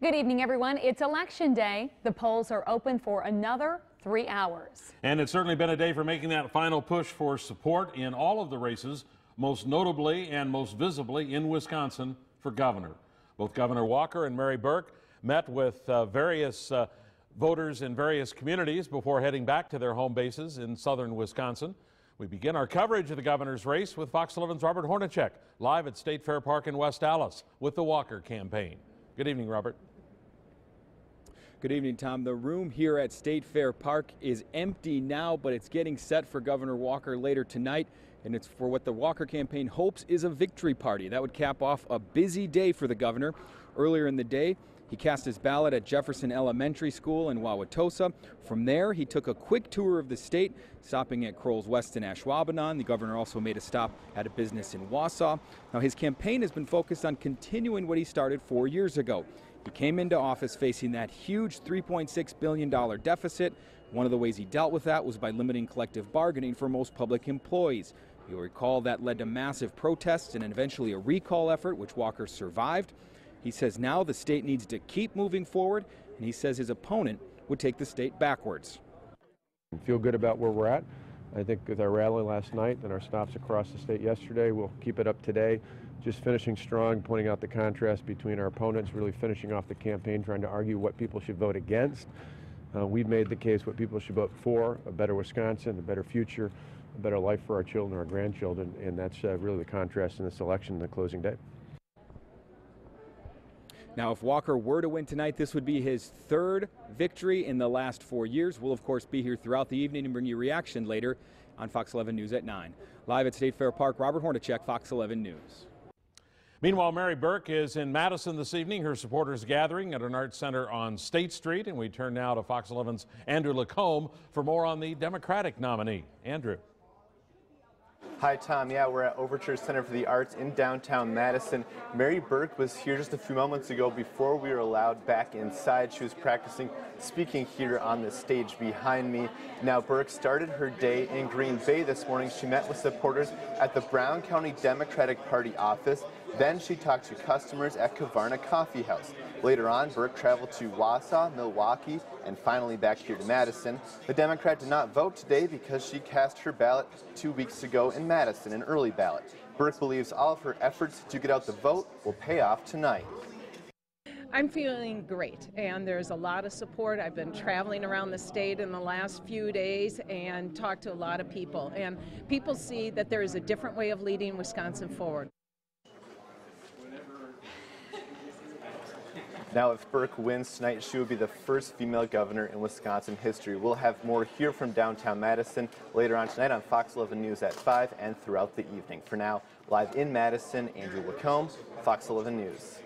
Good evening, everyone. It's Election Day. The polls are open for another 3 hours. And it's certainly been a day for making that final push for support in all of the races, most notably and most visibly in Wisconsin for governor. Both Governor Walker and Mary Burke met with various voters in various communities before heading back to their home bases in southern Wisconsin. We begin our coverage of the governor's race with Fox 11's Robert Hornacek, live at State Fair Park in West Allis with the Walker campaign. Good evening, Robert. Good evening, Tom. The room here at State Fair Park is empty now, but it's getting set for Governor Walker later tonight, and it's for what the Walker campaign hopes is a victory party. That would cap off a busy day for the governor. Earlier in the day, he cast his ballot at Jefferson Elementary School in Wauwatosa. From there, he took a quick tour of the state, stopping at Kroll's West in Ashwaubenon. The governor also made a stop at a business in Wausau. Now, his campaign has been focused on continuing what he started 4 years ago. He came into office facing that huge $3.6 billion deficit. One of the ways he dealt with that was by limiting collective bargaining for most public employees. You'll recall that led to massive protests and eventually a recall effort, which Walker survived. He says now the state needs to keep moving forward, and he says his opponent would take the state backwards. I feel good about where we're at. I think with our rally last night and our stops across the state yesterday, we'll keep it up today. Just finishing strong, pointing out the contrast between our opponents, really finishing off the campaign, trying to argue what people should vote against. We've made the case what people should vote for: a better Wisconsin, a better future, a better life for our children, our grandchildren, and that's really the contrast in this election, the closing day. Now, if Walker were to win tonight, this would be his third victory in the last 4 years. We'll, of course, be here throughout the evening and bring you reaction later on Fox 11 News at 9. Live at State Fair Park, Robert Hornacek, Fox 11 News. Meanwhile, Mary Burke is in Madison this evening. Her supporters gathering at an arts center on State Street. And we turn now to Fox 11's Andrew Lacombe for more on the Democratic nominee. Andrew. Hi, Tom. Yeah, we're at Overture Center for the Arts in downtown Madison. Mary Burke was here just a few moments ago before we were allowed back inside. She was practicing speaking here on the stage behind me. Now, Burke started her day in Green Bay this morning. She met with supporters at the Brown County Democratic Party office. Then she talked to customers at Kavarna Coffee House. Later on, Burke traveled to Wausau, Milwaukee, and finally back here to Madison. The Democrat did not vote today because she cast her ballot 2 weeks ago in Madison, an early ballot. Burke believes all of her efforts to get out the vote will pay off tonight. I'm feeling great, and there's a lot of support. I've been traveling around the state in the last few days and talked to a lot of people, and people see that there is a different way of leading Wisconsin forward. Now, if Burke wins tonight, she will be the first female governor in Wisconsin history. We'll have more here from downtown Madison later on tonight on Fox 11 News at 5 and throughout the evening. For now, live in Madison, Andrew Lacombe, Fox 11 News.